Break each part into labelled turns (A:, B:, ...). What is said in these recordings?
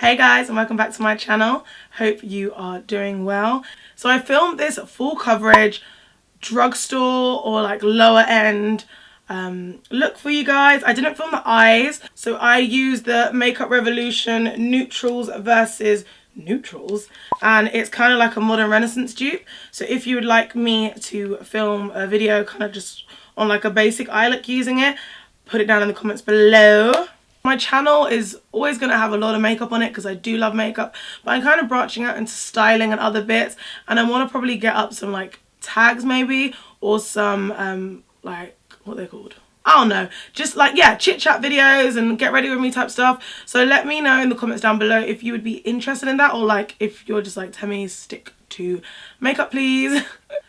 A: Hey guys, and welcome back to my channel. Hope you are doing well. So I filmed this full coverage drugstore or like lower end look for you guys. I didn't film the eyes, so I used the Makeup Revolution neutrals versus neutrals, and it's kind of like a modern renaissance dupe. So if you would like me to film a video kind of just on like a basic eye look using it, put it down in the comments below. My channel is always going to have a lot of makeup on it because I do love makeup, but I'm kind of branching out into styling and other bits, and I want to probably get up some like tags maybe, or some like, what they're called, I don't know, just like, yeah, chit chat videos and get ready with me type stuff. So let me know in the comments down below if you would be interested in that, or like if you're just like, Temi, stick to makeup please.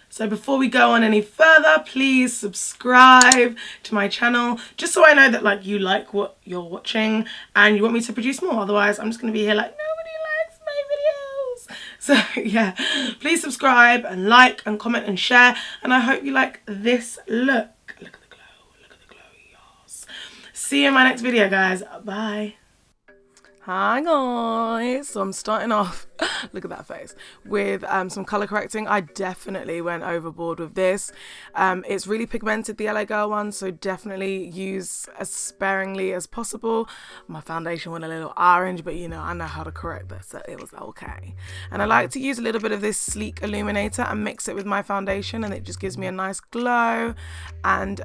A: So before we go on any further, please subscribe to my channel, just so I know that like you like what you're watching and you want me to produce more. Otherwise, I'm just going to be here like, nobody likes my videos. So yeah, please subscribe and like and comment and share. And I hope you like this look. Look at the glow. Look at the glow, yes. See you in my next video, guys. Bye. Hi guys, so I'm starting off, look at that face, with some colour correcting. I definitely went overboard with this. It's really pigmented, the LA Girl one, so definitely use as sparingly as possible. My foundation went a little orange, but you know, I know how to correct this, so it was okay. And I like to use a little bit of this sleek illuminator and mix it with my foundation, and it just gives me a nice glow. And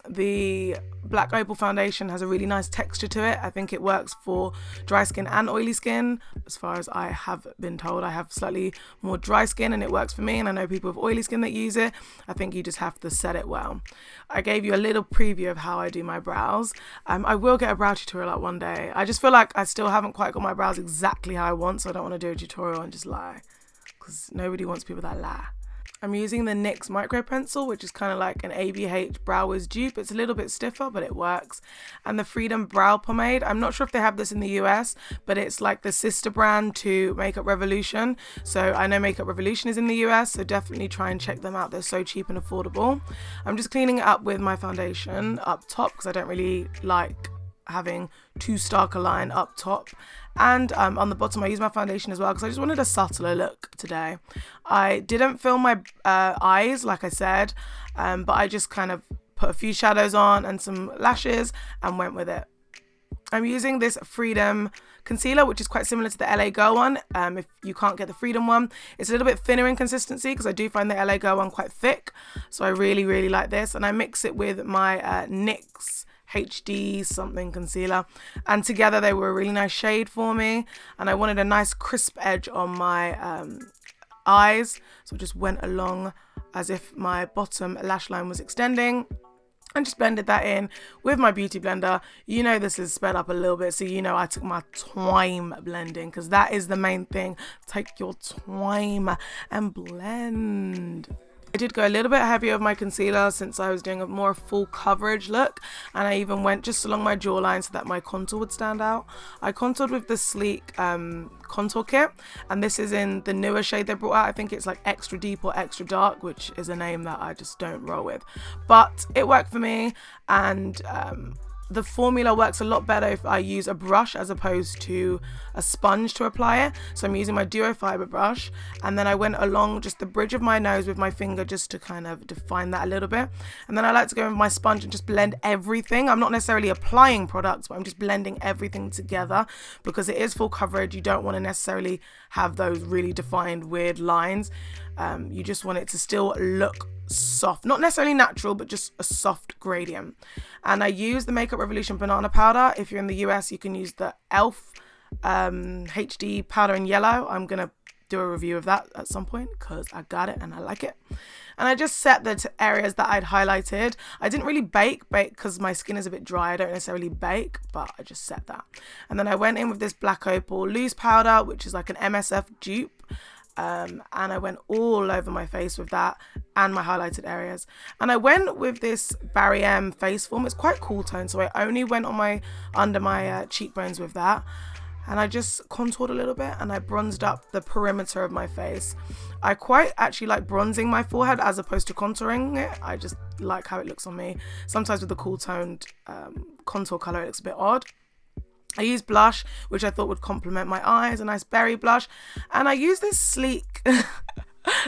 A: the Black Opal foundation has a really nice texture to it. I think it works for dry skin and oily skin. As far as I have been told, I have slightly more dry skin and it works for me, and I know people with oily skin that use it. I think you just have to set it well. I gave you a little preview of how I do my brows. I will get a brow tutorial out one day. I just feel like I still haven't quite got my brows exactly how I want, so I don't want to do a tutorial and just lie, because nobody wants people that lie. I'm using the NYX micro pencil, which is kind of like an ABH brow wiz dupe. It's a little bit stiffer, but it works. And the Freedom Brow Pomade. I'm not sure if they have this in the US, but it's like the sister brand to Makeup Revolution. So I know Makeup Revolution is in the US, so definitely try and check them out. They're so cheap and affordable. I'm just cleaning it up with my foundation up top because I don't really like having too stark a line up top. And on the bottom I use my foundation as well because I just wanted a subtler look today. I didn't film my eyes like I said, but I just kind of put a few shadows on and some lashes and went with it. I'm using this Freedom concealer, which is quite similar to the LA Girl one. If you can't get the Freedom one, it's a little bit thinner in consistency because I do find the LA Girl one quite thick. So I really like this, and I mix it with my NYX HD something concealer, and together they were a really nice shade for me, and I wanted a nice crisp edge on my eyes, so I just went along as if my bottom lash line was extending and just blended that in with my beauty blender. You know this is sped up a little bit, so you know I took my time blending, because that is the main thing. Take your time and blend. I did go a little bit heavier with my concealer since I was doing a more full coverage look, and I even went just along my jawline so that my contour would stand out. I contoured with the sleek contour kit, and this is in the newer shade they brought out. I think it's like extra deep or extra dark, which is a name that I just don't roll with, but it worked for me. And the formula works a lot better if I use a brush as opposed to a sponge to apply it. So I'm using my duo fiber brush, and then I went along just the bridge of my nose with my finger just to kind of define that a little bit. And then I like to go with my sponge and just blend everything. I'm not necessarily applying products, but I'm just blending everything together because it is full coverage. You don't want to necessarily have those really defined weird lines. You just want it to still look soft, not necessarily natural, but just a soft gradient. And I use the Makeup Revolution banana powder. If you're in the US, you can use the e.l.f. HD powder in yellow. I'm gonna do a review of that at some point because I got it and I like it. And I just set the areas that I'd highlighted. I didn't really bake because my skin is a bit dry. I don't necessarily bake, but I just set that. And then I went in with this Black Opal loose powder, which is like an MSF dupe. And I went all over my face with that and my highlighted areas. And I went with this BarryM face form. It's quite cool tone, so I only went on my under my cheekbones with that, and I just contoured a little bit and I bronzed up the perimeter of my face. I quite actually like bronzing my forehead as opposed to contouring it. I just like how it looks on me. Sometimes with the cool toned contour color it looks a bit odd. I used blush, which I thought would complement my eyes, a nice berry blush. And I use this sleek,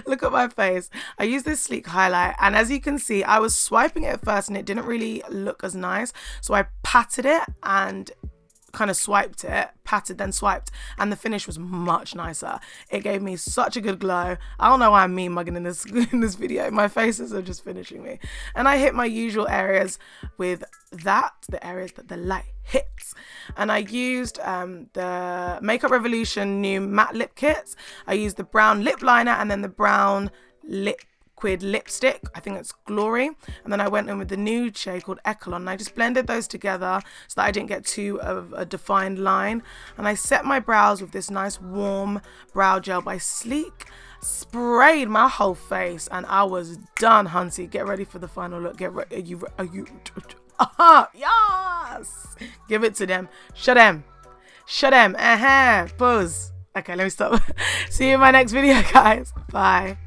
A: look at my face. I use this sleek highlight. And as you can see, I was swiping it at first and it didn't really look as nice. So I patted it and kind of swiped it, patted then swiped, and the finish was much nicer. It gave me such a good glow. I don't know why I'm mean mugging in this video. My faces are just finishing me. And I hit my usual areas with that, the areas that the light hits. And I used the Makeup Revolution new matte lip kits. I used the brown lip liner and then the brown liquid lipstick, I think it's Glory, and then I went in with the nude shade called Echelon, and I just blended those together so that I didn't get too of a defined line. And I set my brows with this nice warm brow gel by Sleek, sprayed my whole face, and I was done, hunty. Get ready for the final look. Get ready. Are you yes, give it to them. Show them pose. Okay, let me stop. See you in my next video, guys. Bye.